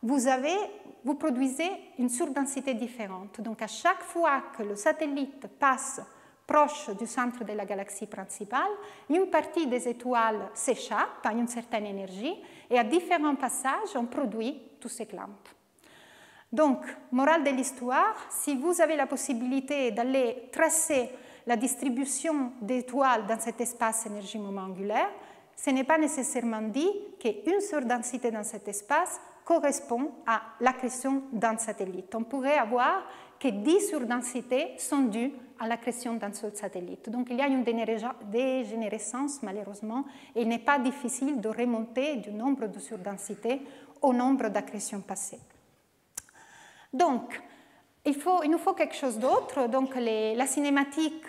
A: vous produisez une surdensité différente. Donc à chaque fois que le satellite passe proche du centre de la galaxie principale, une partie des étoiles s'échappe à une certaine énergie et à différents passages, on produit tous ces clamps. Donc, morale de l'histoire, si vous avez la possibilité d'aller tracer la distribution d'étoiles dans cet espace énergie-moment angulaire, ce n'est pas nécessairement dit qu'une surdensité dans cet espace correspond à l'accrétion d'un satellite. On pourrait avoir que 10 surdensités sont dues à l'accrétion d'un seul satellite. Donc il y a une dégénérescence malheureusement et il n'est pas difficile de remonter du nombre de surdensités au nombre d'accrétions passées. Donc il nous faut quelque chose d'autre. Donc la cinématique,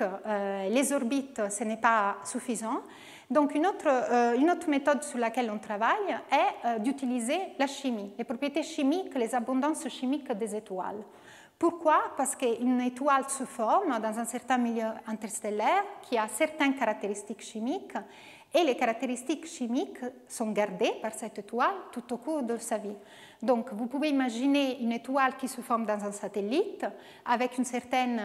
A: les orbites, ce n'est pas suffisant. Donc une autre méthode sur laquelle on travaille est d'utiliser la chimie, les propriétés chimiques, les abondances chimiques des étoiles. Pourquoi? Parce qu'une étoile se forme dans un certain milieu interstellaire qui a certaines caractéristiques chimiques et les caractéristiques chimiques sont gardées par cette étoile tout au cours de sa vie. Donc vous pouvez imaginer une étoile qui se forme dans un satellite avec une certaine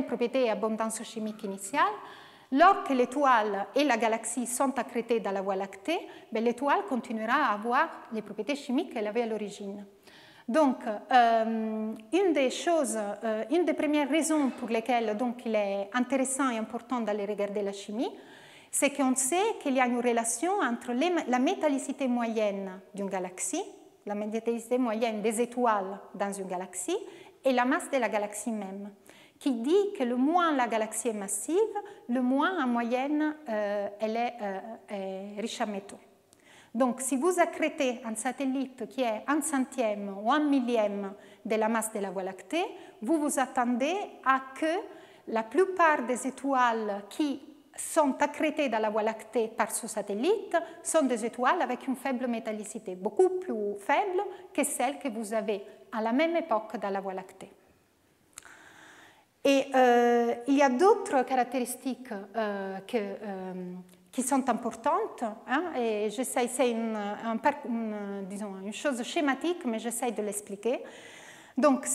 A: propriété et abondance chimique initiale. Lorsque l'étoile et la galaxie sont accrétées dans la Voie lactée, l'étoile continuera à avoir les propriétés chimiques qu'elle avait à l'origine. Donc, une des premières raisons pour lesquelles il est intéressant et important d'aller regarder la chimie, c'est qu'on sait qu'il y a une relation entre la métallicité moyenne d'une galaxie, la métallicité moyenne des étoiles dans une galaxie, et la masse de la galaxie même, qui dit que le moins la galaxie est massive, le moins en moyenne elle est riche en métaux. Donc, si vous accrétez un satellite qui est 1/100e ou 1/1000e de la masse de la Voie lactée, vous vous attendez à que la plupart des étoiles qui sont accrétées dans la Voie lactée par ce satellite sont des étoiles avec une faible métallicité, beaucoup plus faible que celles que vous avez à la même époque dans la Voie lactée. Et il y a d'autres caractéristiques qui sont importantes, et j'essaie, c'est une chose schématique, mais j'essaie de l'expliquer. Donc,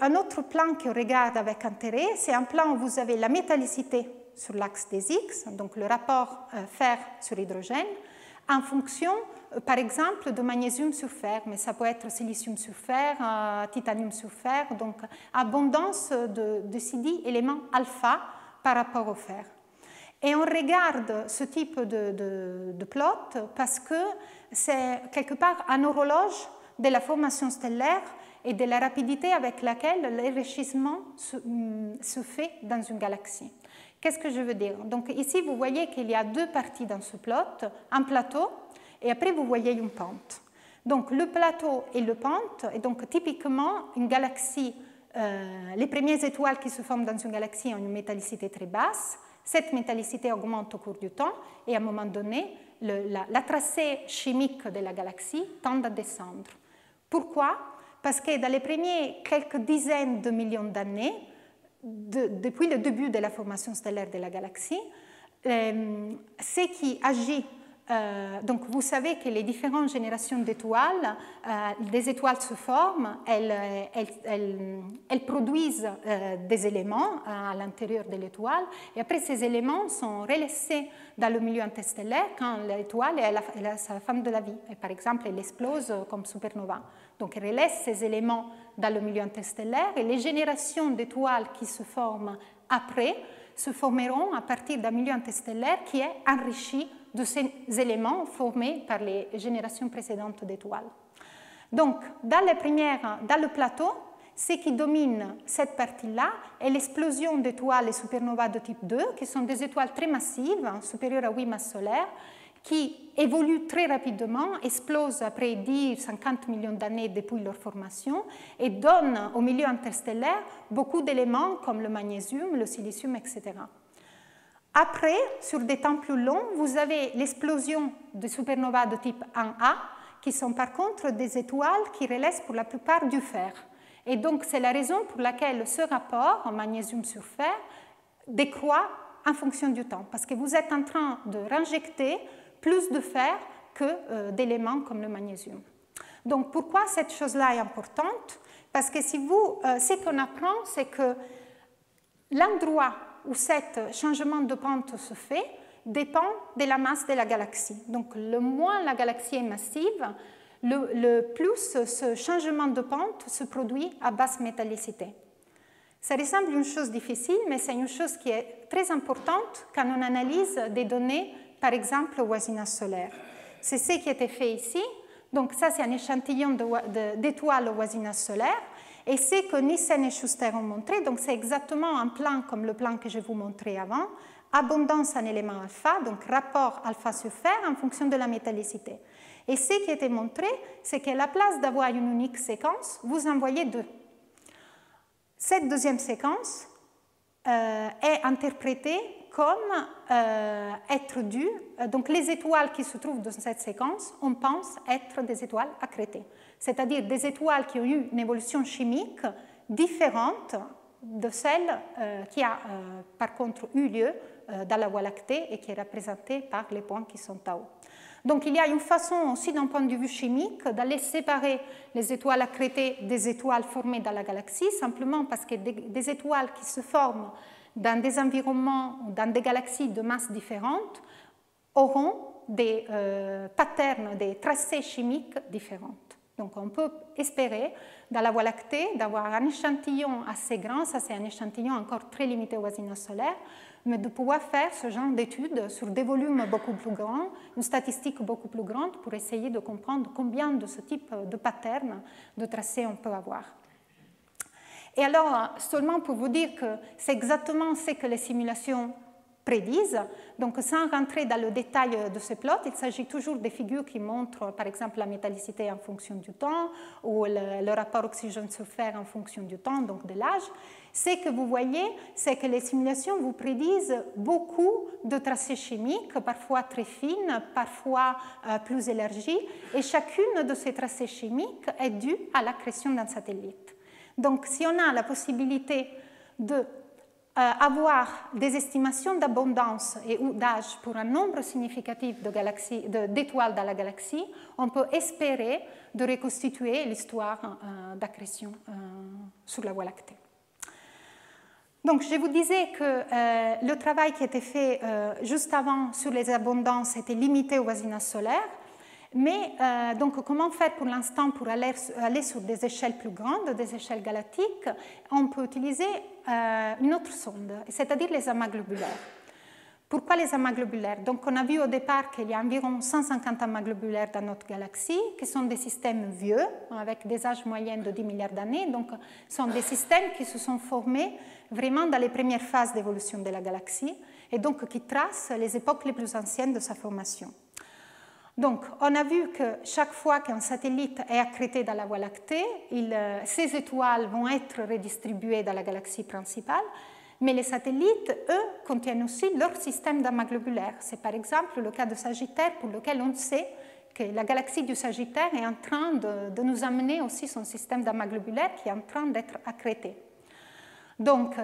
A: un autre plan qu'on regarde avec intérêt, c'est un plan où vous avez la métallicité sur l'axe des X, donc le rapport fer sur hydrogène, en fonction, par exemple, de magnésium sur fer, mais ça peut être silicium sur fer, titanium sur fer, donc abondance de ces 10 éléments alpha par rapport au fer. Et on regarde ce type de plot parce que c'est quelque part un horloge de la formation stellaire et de la rapidité avec laquelle l'enrichissement se fait dans une galaxie. Qu'est-ce que je veux dire? Donc ici, vous voyez qu'il y a deux parties dans ce plot, un plateau et après vous voyez une pente. Donc le plateau et le pente, et donc typiquement une galaxie, les premières étoiles qui se forment dans une galaxie ont une métallicité très basse. Cette métallicité augmente au cours du temps et à un moment donné, la tracée chimique de la galaxie tend à descendre. Pourquoi? Parce que dans les premiers quelques dizaines de millions d'années, depuis le début de la formation stellaire de la galaxie, ce qui agit, donc vous savez que les différentes générations d'étoiles, des étoiles se forment, elles produisent des éléments à l'intérieur de l'étoile, et après ces éléments sont relaissés dans le milieu interstellaire quand l'étoile est à sa fin de la vie. Et par exemple, elle explose comme supernova. Donc elle relaisse ces éléments dans le milieu interstellaire, et les générations d'étoiles qui se forment après se formeront à partir d'un milieu interstellaire qui est enrichi de ces éléments formés par les générations précédentes d'étoiles. Donc, dans le plateau, ce qui domine cette partie-là est l'explosion d'étoiles et supernovas de type 2, qui sont des étoiles très massives, supérieures à 8 masses solaires, qui évoluent très rapidement, explosent après 10-50 millions d'années depuis leur formation et donnent au milieu interstellaire beaucoup d'éléments comme le magnésium, le silicium, etc. Après, sur des temps plus longs, vous avez l'explosion de supernovas de type 1A, qui sont par contre des étoiles qui relaissent pour la plupart du fer. Et donc, c'est la raison pour laquelle ce rapport, en magnésium sur fer, décroît en fonction du temps, parce que vous êtes en train de réinjecter plus de fer que d'éléments comme le magnésium. Donc, pourquoi cette chose-là est importante? Parce que ce qu'on apprend, c'est que l'endroit où ce changement de pente se fait dépend de la masse de la galaxie. Donc, le moins la galaxie est massive, le plus ce changement de pente se produit à basse métallicité. Ça ressemble à une chose difficile, mais c'est une chose qui est très importante quand on analyse des données, par exemple, au voisinage solaire. C'est ce qui a été fait ici. Donc, ça, c'est un échantillon d'étoiles au voisinage solaire. Et c'est que Nissen et Schuster ont montré, donc c'est exactement un plan comme le plan que je vous montrais avant, abondance en éléments alpha, donc rapport alpha sur fer en fonction de la métallicité. Et ce qui a été montré, c'est qu'à la place d'avoir une unique séquence, vous en voyez deux. Cette deuxième séquence est interprétée comme être due, donc les étoiles qui se trouvent dans cette séquence, on pense être des étoiles accrétées, c'est-à-dire des étoiles qui ont eu une évolution chimique différente de celle qui a par contre eu lieu dans la Voie lactée et qui est représentée par les points qui sont à haut. Donc il y a une façon aussi d'un point de vue chimique d'aller séparer les étoiles accrétées des étoiles formées dans la galaxie, simplement parce que des étoiles qui se forment dans des environnements ou dans des galaxies de masses différentes auront des patterns, des tracés chimiques différents. Donc on peut espérer dans la Voie lactée d'avoir un échantillon assez grand, ça c'est un échantillon encore très limité au voisinage solaire, mais de pouvoir faire ce genre d'études sur des volumes beaucoup plus grands, une statistique beaucoup plus grande pour essayer de comprendre combien de ce type de patterns, de tracés on peut avoir. Et alors, seulement pour vous dire que c'est exactement ce que les simulations prédisent, donc sans rentrer dans le détail de ce plot, il s'agit toujours des figures qui montrent par exemple la métallicité en fonction du temps ou le rapport oxygène sur fer en fonction du temps, donc de l'âge. Ce que vous voyez, c'est que les simulations vous prédisent beaucoup de tracés chimiques, parfois très fines, parfois plus élargis, et chacune de ces tracés chimiques est due à l'accrétion d'un satellite. Donc, si on a la possibilité d'avoir des estimations d'abondance et ou d'âge pour un nombre significatif d'étoiles dans la galaxie, on peut espérer de reconstituer l'histoire d'accrétion sur la Voie lactée. Donc, je vous disais que le travail qui a été fait juste avant sur les abondances était limité au voisinage solaire. Mais donc, comment faire pour l'instant pour aller sur des échelles plus grandes, des échelles galactiques? On peut utiliser une autre sonde, c'est-à-dire les amas globulaires. Pourquoi les amas globulaires? Donc, on a vu au départ qu'il y a environ 150 amas globulaires dans notre galaxie, qui sont des systèmes vieux, avec des âges moyens de 10 milliards d'années. Donc, ce sont des systèmes qui se sont formés vraiment dans les premières phases d'évolution de la galaxie, et donc qui tracent les époques les plus anciennes de sa formation. Donc, on a vu que chaque fois qu'un satellite est accrété dans la Voie lactée, ces étoiles vont être redistribuées dans la galaxie principale, mais les satellites, eux, contiennent aussi leur système d'amas globulaires. C'est par exemple le cas de Sagittaire, pour lequel on sait que la galaxie du Sagittaire est en train de nous amener aussi son système d'amas globulaires qui est en train d'être accrété. Donc,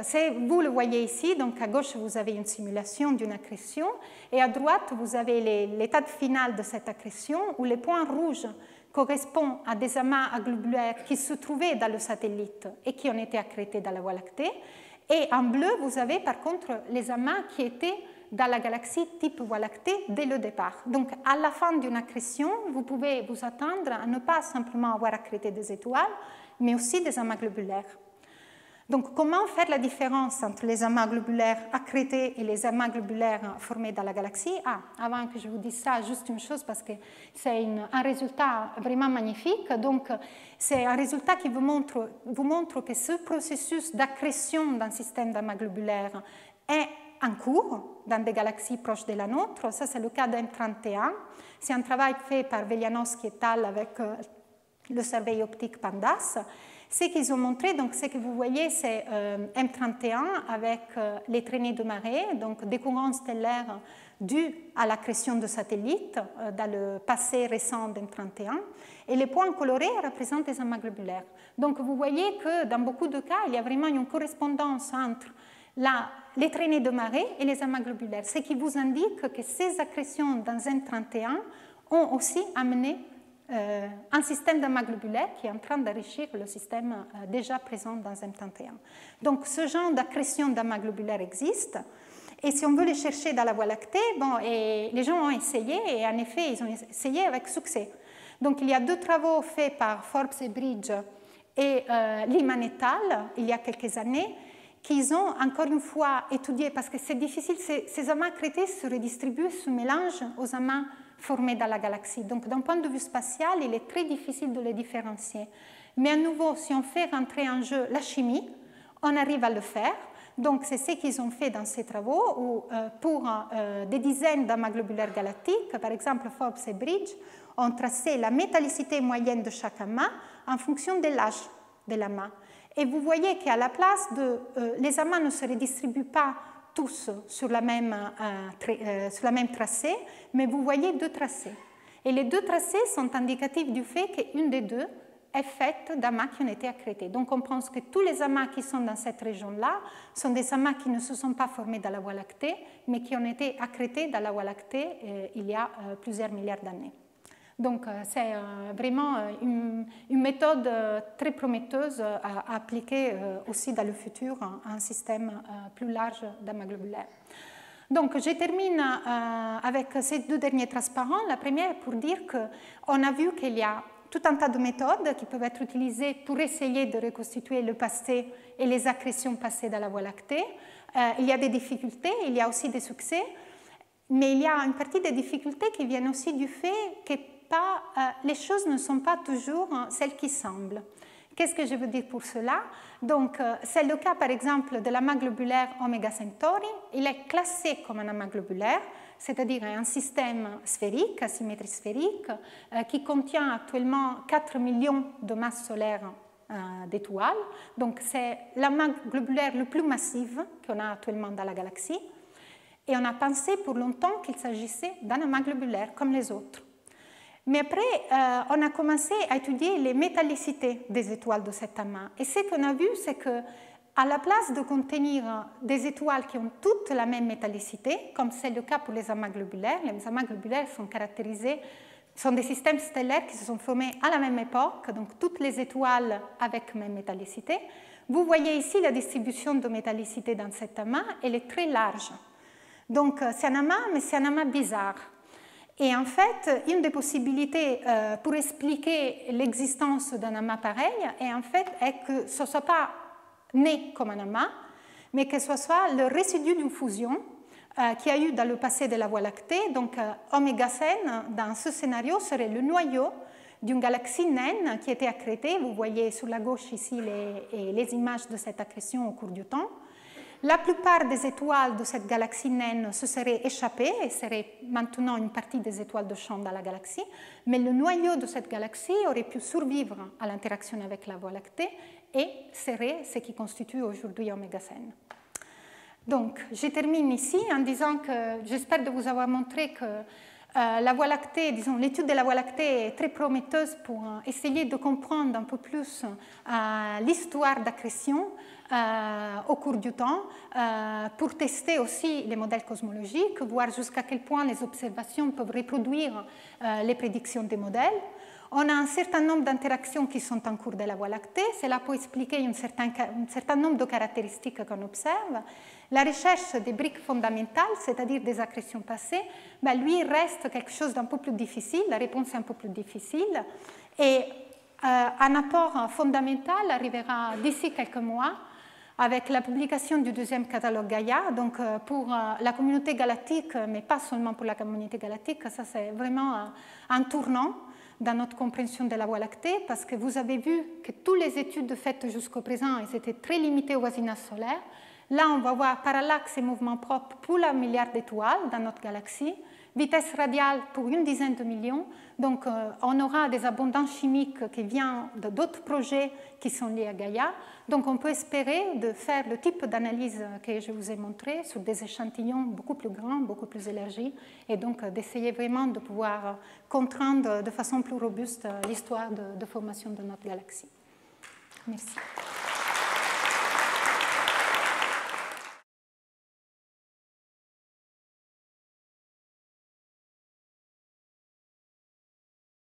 A: vous le voyez ici, donc à gauche vous avez une simulation d'une accrétion et à droite vous avez l'état final de cette accrétion où les points rouges correspondent à des amas globulaires qui se trouvaient dans le satellite et qui ont été accrétés dans la Voie lactée. Et en bleu, vous avez par contre les amas qui étaient dans la galaxie type Voie lactée dès le départ. Donc, à la fin d'une accrétion, vous pouvez vous attendre à ne pas simplement avoir accrété des étoiles, mais aussi des amas globulaires. Donc, comment faire la différence entre les amas globulaires accrétés et les amas globulaires formés dans la galaxie? Avant que je vous dise ça, juste une chose, parce que c'est un résultat vraiment magnifique. Donc, c'est un résultat qui vous montre que ce processus d'accrétion d'un système d'amas globulaires est en cours dans des galaxies proches de la nôtre. Ça, c'est le cas d'M31. C'est un travail fait par Velianovsky et al. Avec le survey optique PANDAS. Ce qu'ils ont montré, donc ce que vous voyez, c'est M31 avec les traînées de marée, donc des courants stellaires dus à l'accrétion de satellites dans le passé récent d'M31. Et les points colorés représentent des amas globulaires. Donc vous voyez que dans beaucoup de cas, il y a vraiment une correspondance entre les traînées de marée et les amas globulaires, ce qui vous indique que ces accrétions dans M31 ont aussi amené un système d'amas globulaires qui est en train d'enrichir le système déjà présent dans M31. Donc ce genre d'accrétion d'amas globulaires existe. Et si on veut les chercher dans la Voie lactée, et les gens ont essayé, et en effet, ils ont essayé avec succès. Donc il y a 2 travaux faits par Forbes et Bridge et Liman et al. Il y a quelques années, qu'ils ont encore une fois étudié, parce que c'est difficile, ces amas accrétés se redistribuent, se mélangent aux amas formés dans la galaxie. Donc d'un point de vue spatial, il est très difficile de les différencier. Mais à nouveau, si on fait rentrer en jeu la chimie, on arrive à le faire. Donc c'est ce qu'ils ont fait dans ces travaux, où pour des dizaines d'amas globulaires galactiques, par exemple Forbes et Bridge, ont tracé la métallicité moyenne de chaque amas en fonction de l'âge de l'amas. Et vous voyez qu'à la place de... les amas ne se redistribuent pas tous sur la même tracée, mais vous voyez 2 tracés. Et les 2 tracés sont indicatifs du fait qu'une des 2 est faite d'amas qui ont été accrétés. Donc on pense que tous les amas qui sont dans cette région-là sont des amas qui ne se sont pas formés dans la Voie lactée, mais qui ont été accrétés dans la Voie lactée il y a plusieurs milliards d'années. Donc c'est vraiment une méthode très prometteuse à appliquer aussi dans le futur à un système plus large d'amas globulaires. Donc je termine avec ces 2 derniers transparents. La première pour dire qu'on a vu qu'il y a tout un tas de méthodes qui peuvent être utilisées pour essayer de reconstituer le passé et les accrétions passées dans la Voie lactée. Il y a des difficultés, il y a aussi des succès, mais il y a une partie des difficultés qui viennent aussi du fait que les choses ne sont pas toujours celles qui semblent. Qu'est-ce que je veux dire pour cela? Donc, c'est le cas, par exemple, de l'amas globulaire Omega Centauri. Il est classé comme un amas globulaire, c'est-à-dire un système sphérique, à symétrie sphérique, qui contient actuellement 4 millions de masses solaires d'étoiles. Donc, c'est l'amas globulaire le plus massif qu'on a actuellement dans la galaxie. Et on a pensé pour longtemps qu'il s'agissait d'un amas globulaire comme les autres. Mais après, on a commencé à étudier les métallicités des étoiles de cet amas. Et ce qu'on a vu, c'est qu'à la place de contenir des étoiles qui ont toutes la même métallicité, comme c'est le cas pour les amas globulaires sont caractérisés, sont des systèmes stellaires qui se sont formés à la même époque, donc toutes les étoiles avec même métallicité. Vous voyez ici la distribution de métallicité dans cet amas, elle est très large. Donc c'est un amas, mais c'est un amas bizarre. Et en fait, une des possibilités pour expliquer l'existence d'un amas pareil est que ce ne soit pas né comme un amas, mais que ce soit le résidu d'une fusion qu'il y a eu dans le passé de la Voie lactée. Donc, Oméga Cen, dans ce scénario, serait le noyau d'une galaxie naine qui était accrétée. Vous voyez sur la gauche ici les images de cette accrétion au cours du temps. La plupart des étoiles de cette galaxie naine se seraient échappées et seraient maintenant une partie des étoiles de champ dans la galaxie, mais le noyau de cette galaxie aurait pu survivre à l'interaction avec la Voie lactée et serait ce qui constitue aujourd'hui Oméga Cen. Donc, je termine ici en disant que j'espère de vous avoir montré que la Voie lactée, disons, l'étude de la Voie lactée est très prometteuse pour essayer de comprendre un peu plus l'histoire d'accrétion au cours du temps, pour tester aussi les modèles cosmologiques, voir jusqu'à quel point les observations peuvent reproduire les prédictions des modèles. On a un certain nombre d'interactions qui sont en cours de la Voie lactée. Cela peut expliquer un certain nombre de caractéristiques qu'on observe. La recherche des briques fondamentales, c'est-à-dire des accrétions passées, lui reste quelque chose d'un peu plus difficile. La réponse est un peu plus difficile. Et un apport fondamental arrivera d'ici quelques mois avec la publication du 2e catalogue Gaïa. Donc pour la communauté galactique, mais pas seulement pour la communauté galactique, ça c'est vraiment un tournant dans notre compréhension de la Voie lactée, parce que vous avez vu que toutes les études faites jusqu'au présent, elles étaient très limitées au voisinage solaire. Là, on va voir parallaxe et mouvement propre pour la milliard d'étoiles dans notre galaxie, vitesse radiale pour une dizaine de millions. Donc, on aura des abondances chimiques qui viennent d'autres projets qui sont liés à Gaïa. Donc, on peut espérer de faire le type d'analyse que je vous ai montré sur des échantillons beaucoup plus grands, beaucoup plus élargis, et donc d'essayer vraiment de pouvoir comprendre de façon plus robuste l'histoire de formation de notre galaxie. Merci.